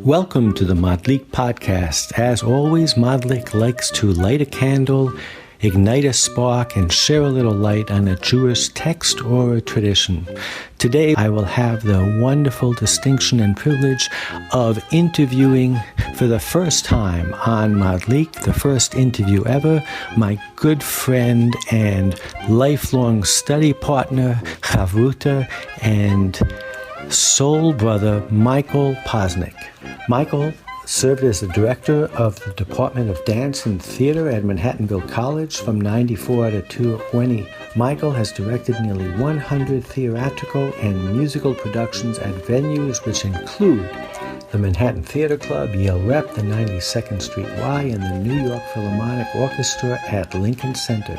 Welcome to the Madlik Podcast. As always, Madlik likes to light a candle, ignite a spark, and share a little light on a Jewish text or a tradition. Today, I will have the wonderful distinction and privilege of interviewing for the first time on Madlik, the first interview ever, my good friend and lifelong study partner, Chavruta, and soul brother, Michael Posnick. Michael served as the director of the Department of Dance and Theater at Manhattanville College from 94 to 2020. Michael has directed nearly 100 theatrical and musical productions at venues which include the Manhattan Theater Club, Yale Rep, the 92nd Street Y, and the New York Philharmonic Orchestra at Lincoln Center.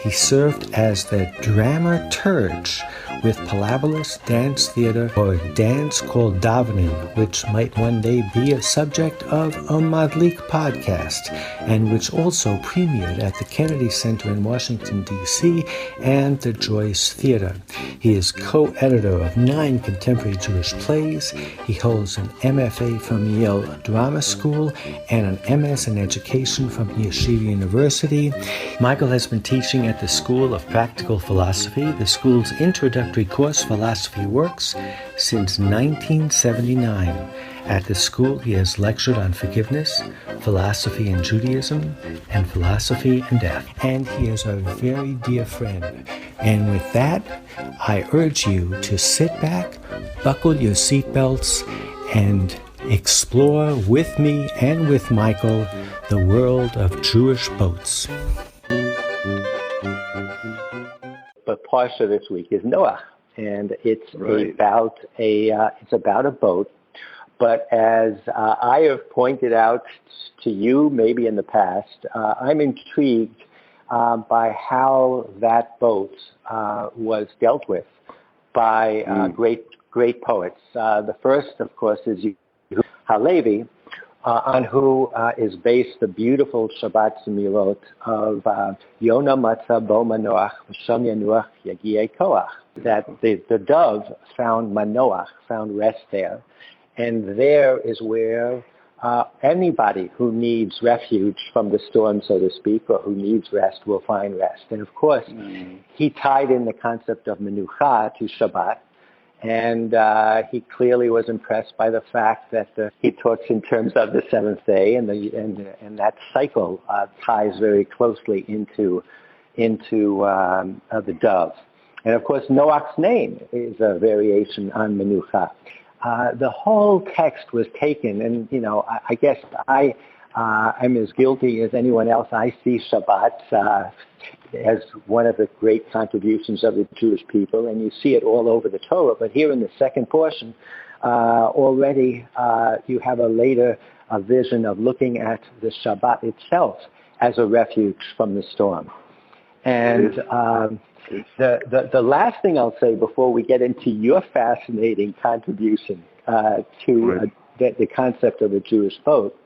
He served as the dramaturge with Palabalis Dance Theater, or a dance called davening, which might one day be a subject of a Madlik podcast, and which also premiered at the Kennedy Center in Washington, D.C., and the Joyce Theater. He is co-editor of 9 contemporary Jewish plays. He holds an MFA from Yale Drama School and an MS in Education from Yeshiva University. Michael has been teaching at the School of Practical Philosophy, the school's introductory course Philosophy Works, since 1979. At the school, he has lectured on forgiveness, philosophy and Judaism, and philosophy and death. And he is a very dear friend. And with that, I urge you to sit back, buckle your seatbelts, and explore with me and with Michael the world of Jewish boats. But Parsha this week is Noach, and it's about a boat. But as I have pointed out to you, maybe in the past, I'm intrigued by how that boat was dealt with by great poets. The first, of course, is Yehuda Halevi, on who is based the beautiful Shabbat Zemirot of Yona Matzah Bo Manoach V'Sham Yanuach Yagiei Koach, that the dove found Manoach, found rest there. And there is where anybody who needs refuge from the storm, so to speak, or who needs rest will find rest. And of course, he tied in the concept of Menucha to Shabbat. And he clearly was impressed by the fact that he talks in terms of the seventh day, and that cycle ties very closely into the dove. And of course, Noach's name is a variation on Menucha. The whole text was taken, and I guess I'm as guilty as anyone else. I see Shabbat as one of the great contributions of the Jewish people, and you see it all over the Torah. But here in the second portion, already you have a vision of looking at the Shabbat itself as a refuge from the storm. And the last thing I'll say before we get into your fascinating contribution to the concept of a Jewish boat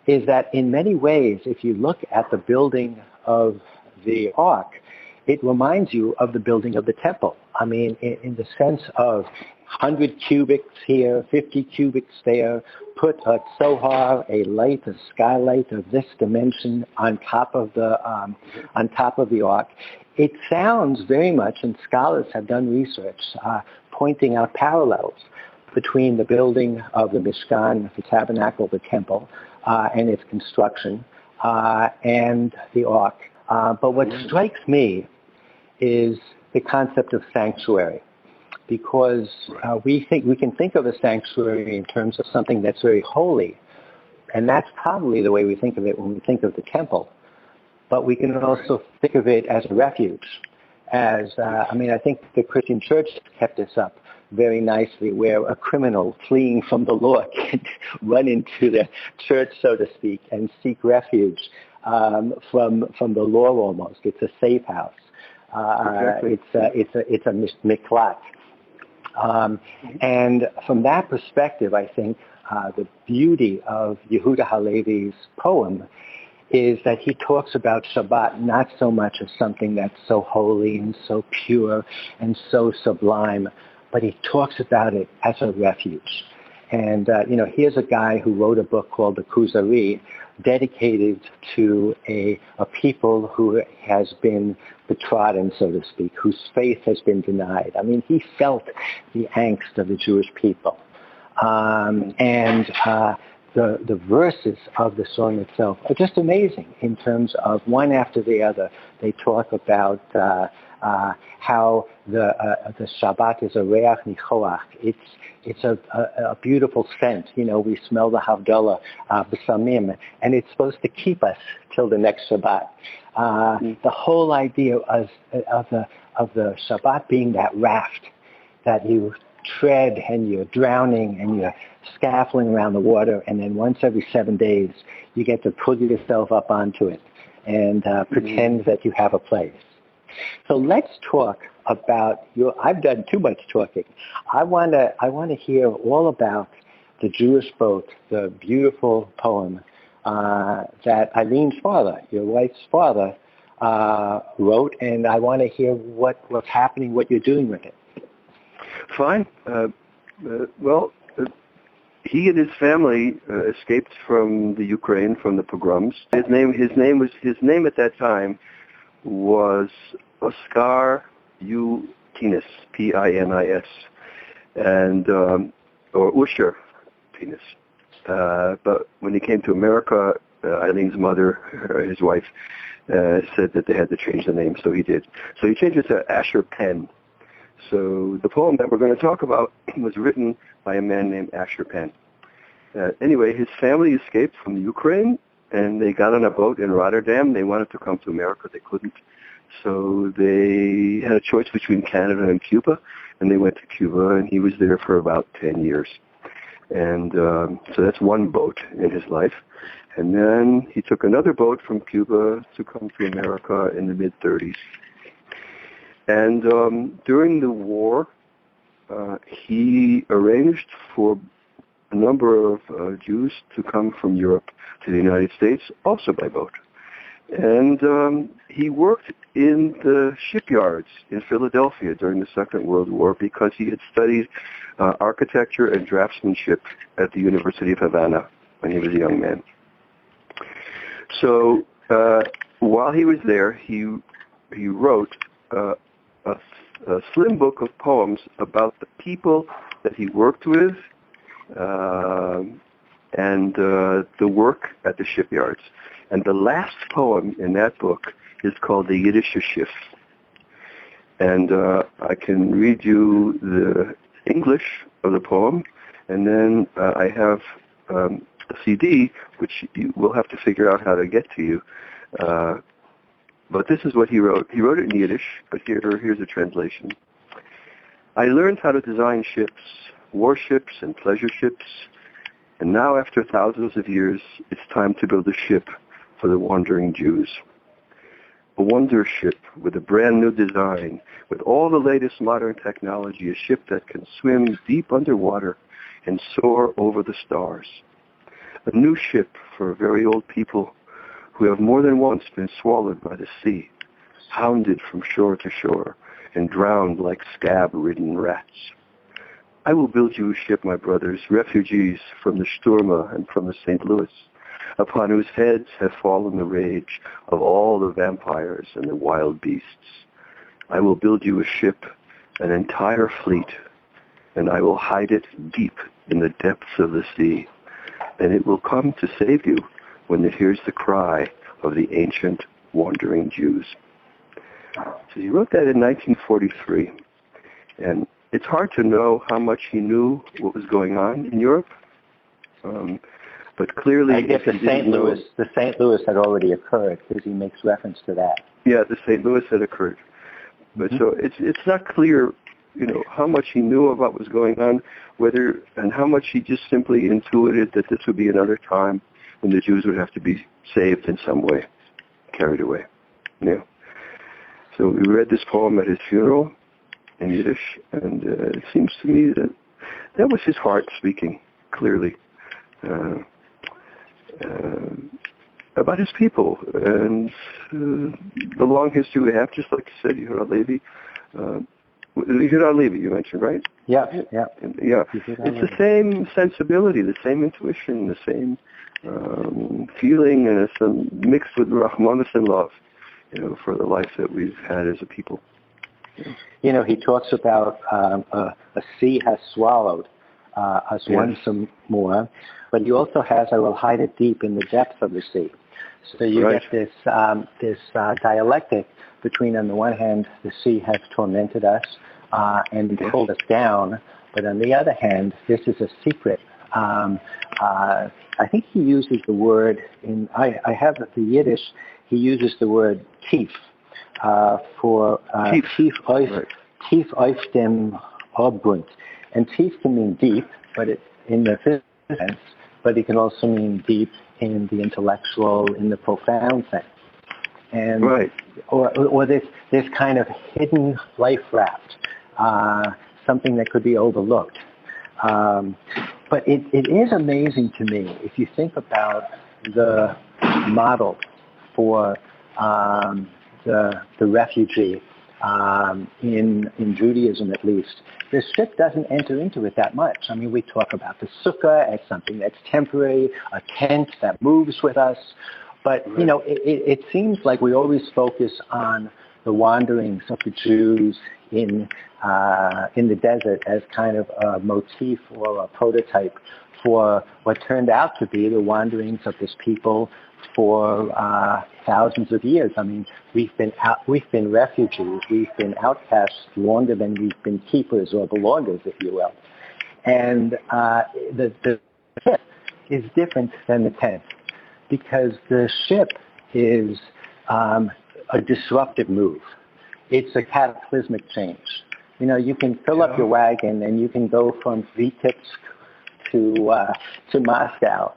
is that in many ways, if you look at the building of the ark, it reminds you of the building of the temple. I mean, in the sense of 100 cubits here, 50 cubits there, put a tzohar, a light, a skylight of this dimension on top of the ark. It sounds very much, and scholars have done research pointing out parallels between the building of the Mishkan, the tabernacle, the temple, and its construction, and the ark. But what strikes me is the concept of sanctuary, because we can think of a sanctuary in terms of something that's very holy, and that's probably the way we think of it when we think of the temple. But we can also think of it as a refuge. I think the Christian church kept this up very nicely, where a criminal fleeing from the law can run into the church, so to speak, and seek refuge from the law almost. It's a safe house. Exactly. It's a miklat. And from that perspective, I think the beauty of Yehuda Halevi's poem is that he talks about Shabbat not so much as something that's so holy and so pure and so sublime, but he talks about it as a refuge. And, here's a guy who wrote a book called The Kuzari, dedicated to a people who has been betrodden, so to speak, whose faith has been denied. I mean, he felt the angst of the Jewish people. The verses of the song itself are just amazing in terms of one after the other. They talk about how the Shabbat is a reach nichoach. It's a beautiful scent. We smell the Havdalah b'samim, and it's supposed to keep us till the next Shabbat. The whole idea of the Shabbat being that raft that you tread and you're drowning and you're scaffolding around the water, and then once every 7 days you get to pull yourself up onto it and pretend that you have a place. So let's talk about I've done too much talking. I want to hear all about the Jewish boat, the beautiful poem that Eileen's father, your wife's father, wrote, and I want to hear what's happening, what you're doing with it. Fine. He and his family escaped from the Ukraine, from the pogroms. His name at that time was Oscar U. Pinis, Pinis, and or Usher Pinis. But when he came to America, Eileen's mother, his wife, said that they had to change the name, so he did. So he changed it to Asher Penn. So the poem that we're going to talk about was written by a man named Asher Penn. Anyway, his family escaped from the Ukraine, and they got on a boat in Rotterdam. They wanted to come to America. They couldn't. So they had a choice between Canada and Cuba, and they went to Cuba, and he was there for about 10 years. And so that's one boat in his life. And then he took another boat from Cuba to come to America in the mid-30s. And during the war, he arranged for a number of Jews to come from Europe to the United States, also by boat. And he worked in the shipyards in Philadelphia during the Second World War because he had studied architecture and draftsmanship at the University of Havana when he was a young man. So while he was there, he wrote a slim book of poems about the people that he worked with and the work at the shipyards. And the last poem in that book is called the Yiddish. And I can read you the English of the poem, and then I have a CD, which you will have to figure out how to get to you. But this is what he wrote. He wrote it in Yiddish, but here's a translation. I learned how to design ships, warships and pleasure ships, and now after thousands of years, it's time to build a ship for the wandering Jews. A wonder ship with a brand new design, with all the latest modern technology, a ship that can swim deep underwater and soar over the stars. A new ship for very old people who have more than once been swallowed by the sea, hounded from shore to shore, and drowned like scab-ridden rats. I will build you a ship, my brothers, refugees from the Sturma and from the St. Louis, upon whose heads have fallen the rage of all the vampires and the wild beasts. I will build you a ship, an entire fleet, and I will hide it deep in the depths of the sea, and it will come to save you when it hears the cry of the ancient wandering Jews. So he wrote that in 1943, and it's hard to know how much he knew what was going on in Europe, but clearly, I guess the St. Louis had already occurred because he makes reference to that. Yeah, the St. Louis had occurred, but so it's not clear, how much he knew about what was going on, and how much he just simply intuited that this would be another time when the Jews would have to be saved in some way, carried away. Yeah. So we read this poem at his funeral in Yiddish, and it seems to me that was his heart speaking clearly about his people and the long history we have, just like you said, Yehuda Halevi. Yehuda Halevi, you mentioned, right? Yeah. It's the same sensibility, the same intuition, the same feeling, and it's mixed with Rahmanis and love, for the life that we've had as a people. He talks about a sea has swallowed us once more, but he also has, I will hide it deep in the depths of the sea. So you get this dialectic between, on the one hand, the sea has tormented us and pulled us down, but on the other hand, this is a secret. I think he uses the word, I have the Yiddish, he uses the word tief for tief auf dem Abgrund. And tief can mean deep, but in the physical sense, but it can also mean deep in the intellectual, in the profound sense. And or this kind of hidden life raft, something that could be overlooked. But it is amazing to me if you think about the model for the refugee in Judaism, at least. The ship doesn't enter into it that much. I mean, we talk about the sukkah as something that's temporary, a tent that moves with us. But, it seems like we always focus on the wanderings of the Jews in the desert as kind of a motif or a prototype for what turned out to be the wanderings of this people for thousands of years. I mean, we've been refugees, we've been outcasts longer than we've been keepers or belongers, if you will. And the ship is different than the tent, because the ship is a disruptive move. It's a cataclysmic change. You can fill up your wagon and you can go from Vitebsk to Moscow.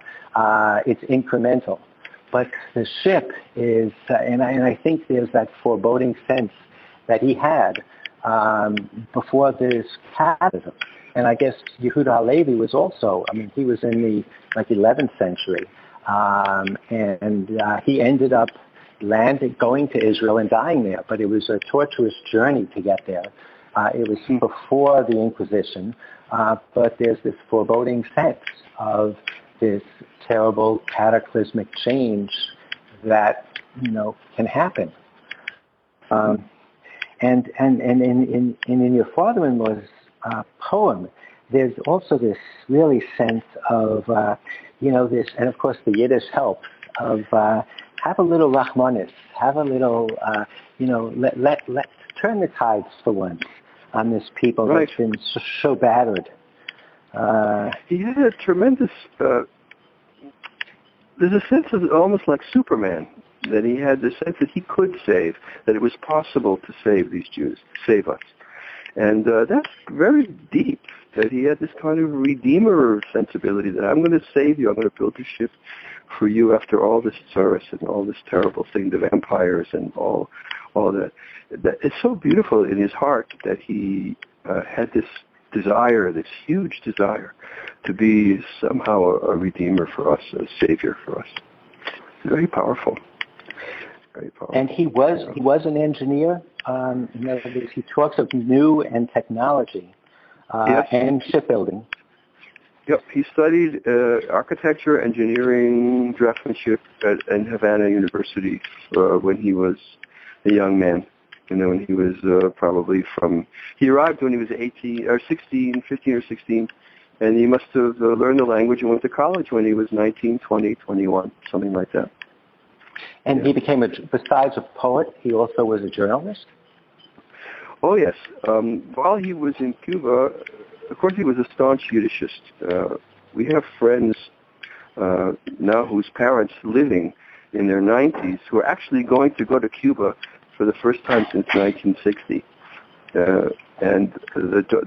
It's incremental. But the ship is, and I think there's that foreboding sense that he had before this cataclysm. And I guess Yehuda Halevi was also, he was in the 11th century. And he ended up going to Israel and dying there. But it was a torturous journey to get there. It was before the Inquisition. But there's this foreboding sense of this terrible cataclysmic change that can happen. And in your father-in-law's poem, there's also this really sense of this, and of course the Yiddish helps, of have a little Rahmanis, have a little let's turn the tides for once on this people that's been so battered. He had a tremendous, there's a sense of almost like Superman, that he had the sense that he could save, that it was possible to save these Jews, save us. And that's very deep, that he had this kind of redeemer sensibility, that I'm going to save you, I'm going to build a ship for you after all this service and all this terrible thing, the vampires and all that. It's so beautiful in his heart that he had this desire, this huge desire, to be somehow a redeemer for us, a savior for us. It's very powerful. Very powerful. And he was an engineer. He talks of new and technology and shipbuilding. Yep, he studied architecture, engineering, draftsmanship at Havana University when he was a young man. When he was he arrived when he was 15 or 16, and he must have learned the language and went to college when he was 19, 20, 21, something like that. And he became, besides a poet, he also was a journalist? Oh, yes. While he was in Cuba, of course, he was a staunch Yiddishist. We have friends now whose parents living in their 90s who are actually going to go to Cuba for the first time since 1960. And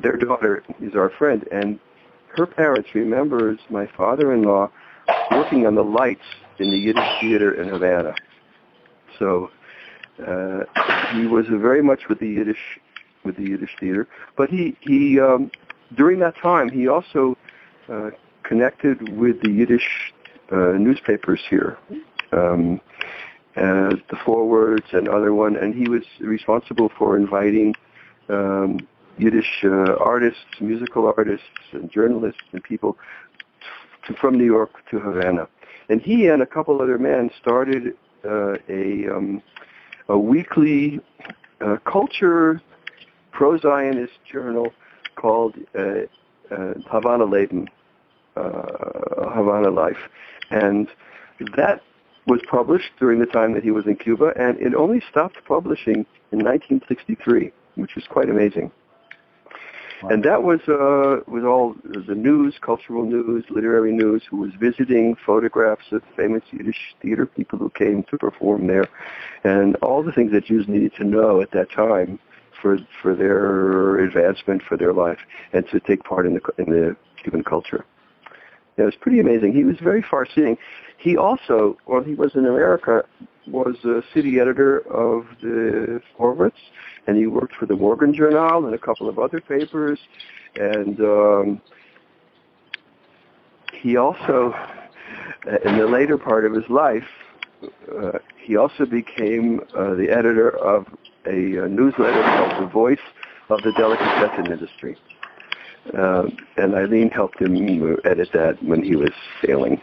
their daughter is our friend, and her parents remembers my father-in-law working on the lights in the Yiddish theater in Havana. So he was very much with the Yiddish theater. But he during that time he also connected with the Yiddish newspapers here. The Forwards and other one, and he was responsible for inviting Yiddish artists, musical artists, and journalists and people from New York to Havana. And he and a couple other men started a weekly culture pro-Zionist journal called Havana Leben, Havana Life. And that was published during the time that he was in Cuba, and it only stopped publishing in 1963, which is quite amazing. Wow. And that was all the news, cultural news, literary news, who was visiting photographs of famous Yiddish theater people who came to perform there, and all the things that Jews needed to know at that time for their advancement, for their life, and to take part in the Cuban culture. It was pretty amazing. He was very far-seeing. He also, while he was in America, was a city editor of the Forwards, and he worked for the Morgan Journal and a couple of other papers. And he also, in the later part of his life, he also became the editor of a newsletter called The Voice of the Delicatessen Industry. And Eileen helped him edit that when he was sailing.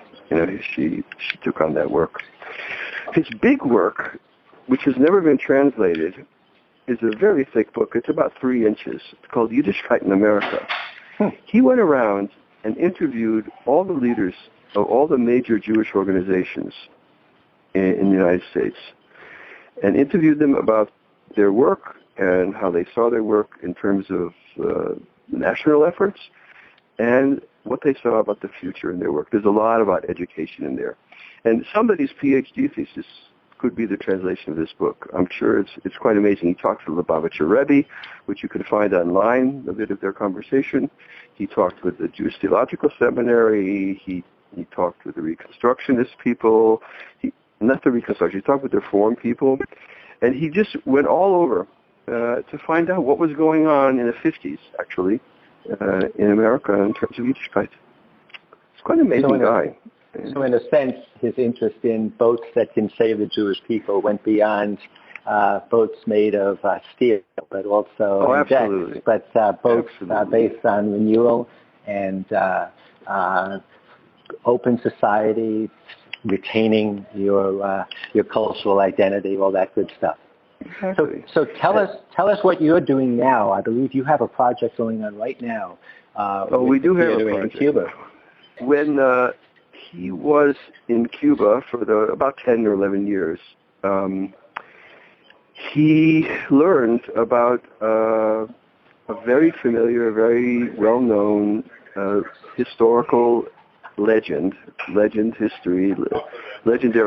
She took on that work. His big work, which has never been translated, is a very thick book. It's about 3 inches. It's called Yiddishkeit in America. He went around and interviewed all the leaders of all the major Jewish organizations in the United States, and interviewed them about their work and how they saw their work in terms of national efforts, and what they saw about the future in their work. There's a lot about education in there. And somebody's PhD thesis could be the translation of this book. I'm sure it's quite amazing. He talked to the Lubavitcher Rebbe, which you can find online, a bit of their conversation. He talked with the Jewish Theological Seminary. He talked with the Reconstructionist people. Not the Reconstruction, he talked with the Reform people. And he just went all over to find out what was going on in the 50s, actually, in America in terms of Yiddishkeit. It's quite an amazing guy. So in a sense, his interest in boats that can save the Jewish people went beyond boats made of steel, but also absolutely. Decks, but boats based on renewal and open society, retaining your cultural identity, all that good stuff. Exactly. So tell us what you're doing now. I believe you have a project going on right now. We do have a project in Cuba. When he was in Cuba for about 10 or 11 years, he learned about a very familiar, very well-known historical legendary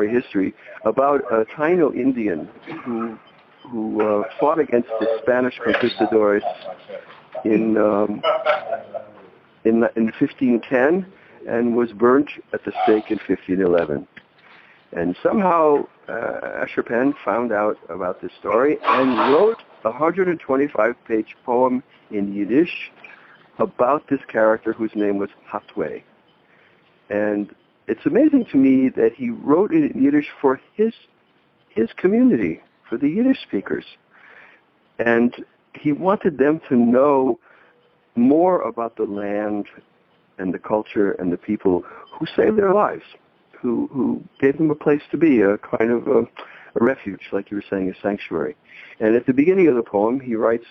history about a Taino Indian who fought against the Spanish conquistadors in 1510 and was burnt at the stake in 1511. And somehow Asher Penn found out about this story and wrote a 125-page poem in Yiddish about this character whose name was Hatwe. And it's amazing to me that he wrote it in Yiddish for his community, for the Yiddish speakers. And he wanted them to know more about the land and the culture and the people who saved their lives, who gave them a place to be, a kind of a refuge, like you were saying, a sanctuary. And at the beginning of the poem, he writes,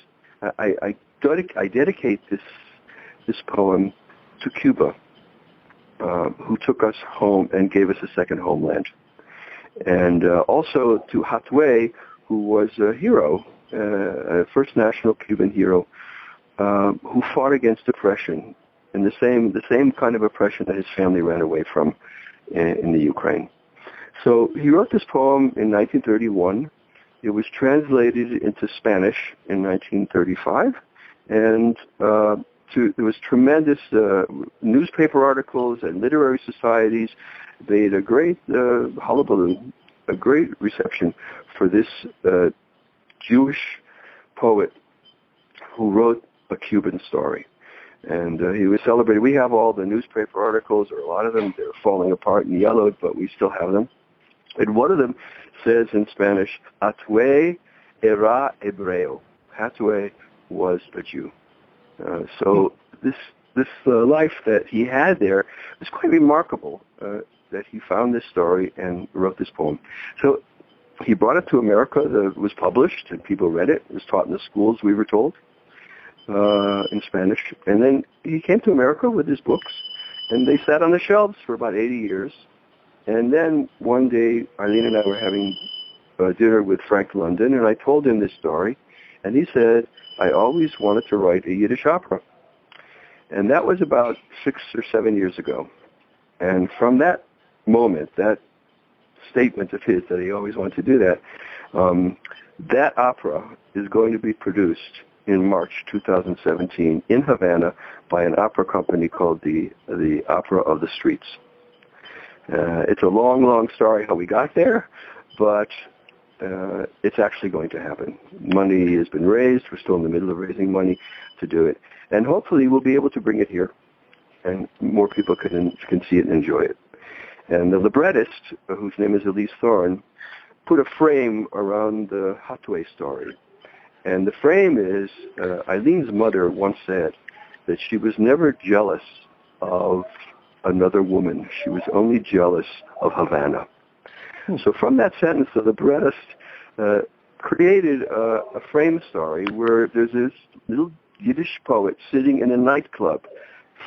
I dedicate this poem to Cuba, who took us home and gave us a second homeland. And also to Hatwe, who was a hero, a first national Cuban hero, who fought against oppression, and the same kind of oppression that his family ran away from in the Ukraine. So he wrote this poem in 1931. It was translated into Spanish in 1935, and there was tremendous newspaper articles and literary societies made a great hullabaloo, a great reception for this Jewish poet who wrote a Cuban story. And he was celebrated. We have all the newspaper articles, or a lot of them. They're falling apart and yellowed, but we still have them. And one of them says in Spanish, Hatwe era hebreo. Hatwe was a Jew. So this life that he had there was quite remarkable, that he found this story and wrote this poem. So he brought it to America. It was published, and people read it. It was taught in the schools, we were told, in Spanish. And then he came to America with his books, and they sat on the shelves for about 80 years. And then one day, Arlene and I were having dinner with Frank London, and I told him this story, and he said, I always wanted to write a Yiddish opera. And that was about 6 or 7 years ago. And from that moment, that statement of his that he always wanted to do that, that opera is going to be produced in March 2017 in Havana by an opera company called the Opera of the Streets. It's a long, long story how we got there, but it's actually going to happen. Money has been raised. We're still in the middle of raising money to do it. And hopefully we'll be able to bring it here, and more people can see it and enjoy it. And the librettist, whose name is Elise Thorne, put a frame around the Hatway story. And the frame is, Eileen's mother once said that she was never jealous of another woman. She was only jealous of Havana. So from that sentence, the librettist created a frame story where there's this little Yiddish poet sitting in a nightclub,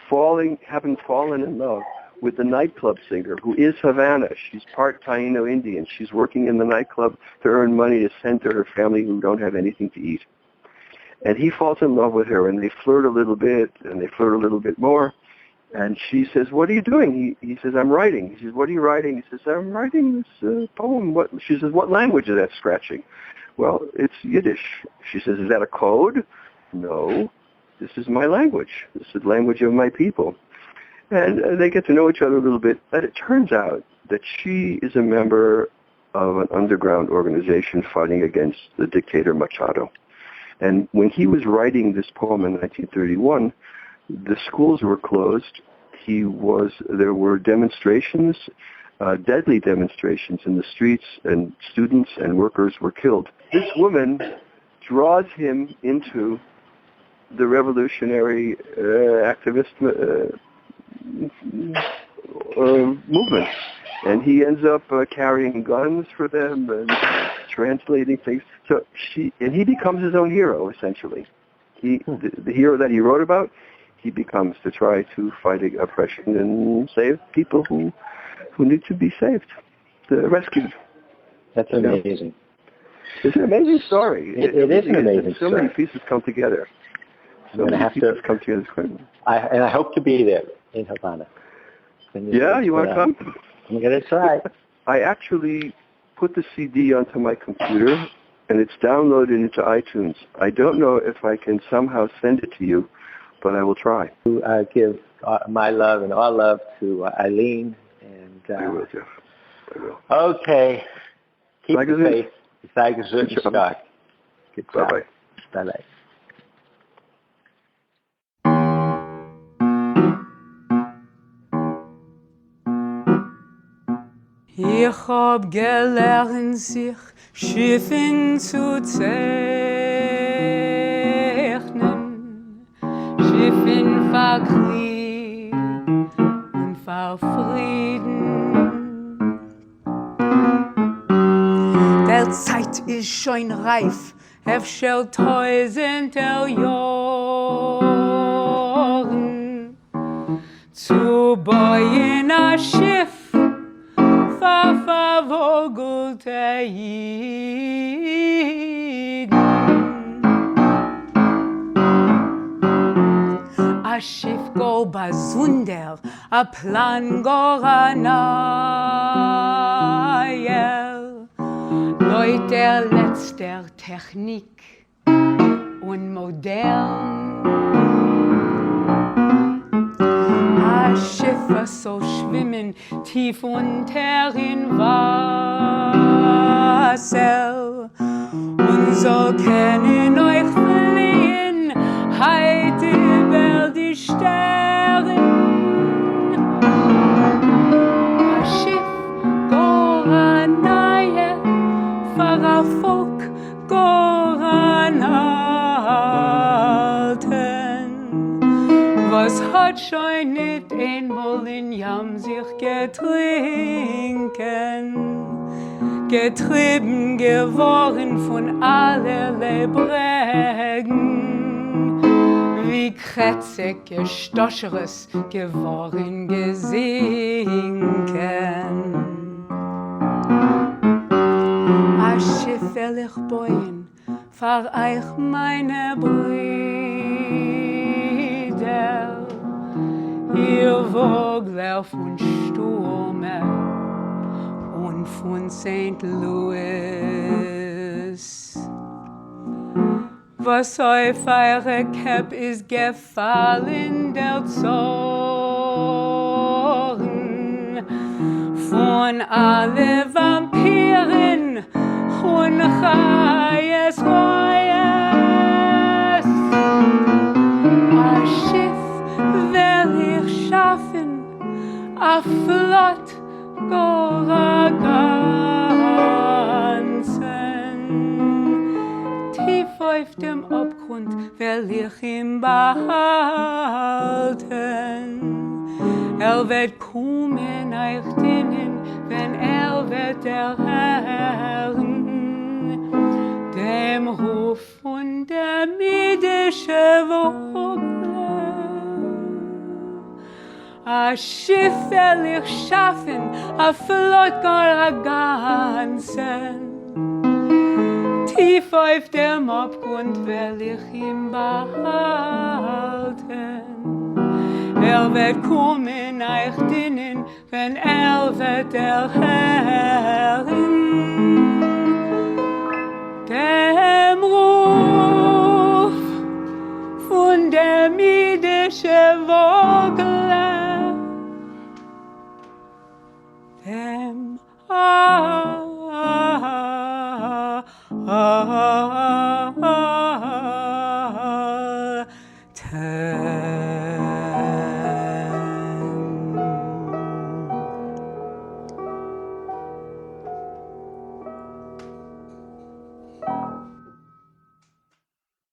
having fallen in love with the nightclub singer, who is Havana. She's part Taino Indian. She's working in the nightclub to earn money to send to her family who don't have anything to eat. And he falls in love with her, and they flirt a little bit, and they flirt a little bit more. And she says, what are you doing? He says, I'm writing. He says, what are you writing? He says, I'm writing this poem. She says, what language is that scratching? Well, it's Yiddish. She says, is that a code? No, this is my language. This is the language of my people. And they get to know each other a little bit. But it turns out that she is a member of an underground organization fighting against the dictator Machado. And when he was writing this poem in 1931, the schools were closed. There were demonstrations, deadly demonstrations in the streets, and students and workers were killed. This woman draws him into the revolutionary activist movement. And he ends up carrying guns for them and translating things. So he becomes his own hero, essentially. The hero that he wrote about, he becomes to try to fight oppression and save people who need to be saved, rescued. That's amazing. It's an amazing story. It is an amazing story. So many pieces come together. So many pieces come together. And I hope to be there in Havana. Yeah, you want to come? I'm going to try. I actually put the CD onto my computer, and it's downloaded into iTunes. I don't know if I can somehow send it to you, but I will try. To give my love and our love to Eileen. And, I will, Jeff. I will. Okay. Keep the faith. Sei gesund und stark. Good job. Bye-bye. Bye-bye. Ich hab gelernt, sich Schiffen zu zeichnen, Schiffen für Krieg und für Frieden. Der Zeit ist schon reif, efter tausender Jahren, zu bauen ein Schiff verwogelte Jiden. A Schiff go besonder, a Plan go neuer, Leut der letzter Technik und modern. A Schiffe so schwimmen tief unter in Wasser und so können euch fliehen heit über die Sterne. A Schiff Goranaye für a Volk Goranalten. was hat schon nicht einmal in Jam sich getrinken, getrieben geworden von allerlei Brägen, wie kretzig gestoscheres geworden gesinken. A Schiff will ich bauen, für euch meine Brüder, ihr Vogler von Stürme und von St. Louis. Was auf eure Cap ist gefallen, der Zorn von alle Vampiren und Chayes Reyes. A Schiff will ich schaffen, a Flott Goraganzen. Tief auf dem Abgrund will ich ihn behalten. Wird kommen euch dienen, wenn wird erhören dem Ruf von der Yiddische Vogel. A Schiff will ich schaffen, a Flott Goraganzen. Tief auf dem Abgrund will ich ihn behalten. Wird kommen euch dienen, wenn wird erhören dem Ruf von der Yiddische Vogel, dem Alten.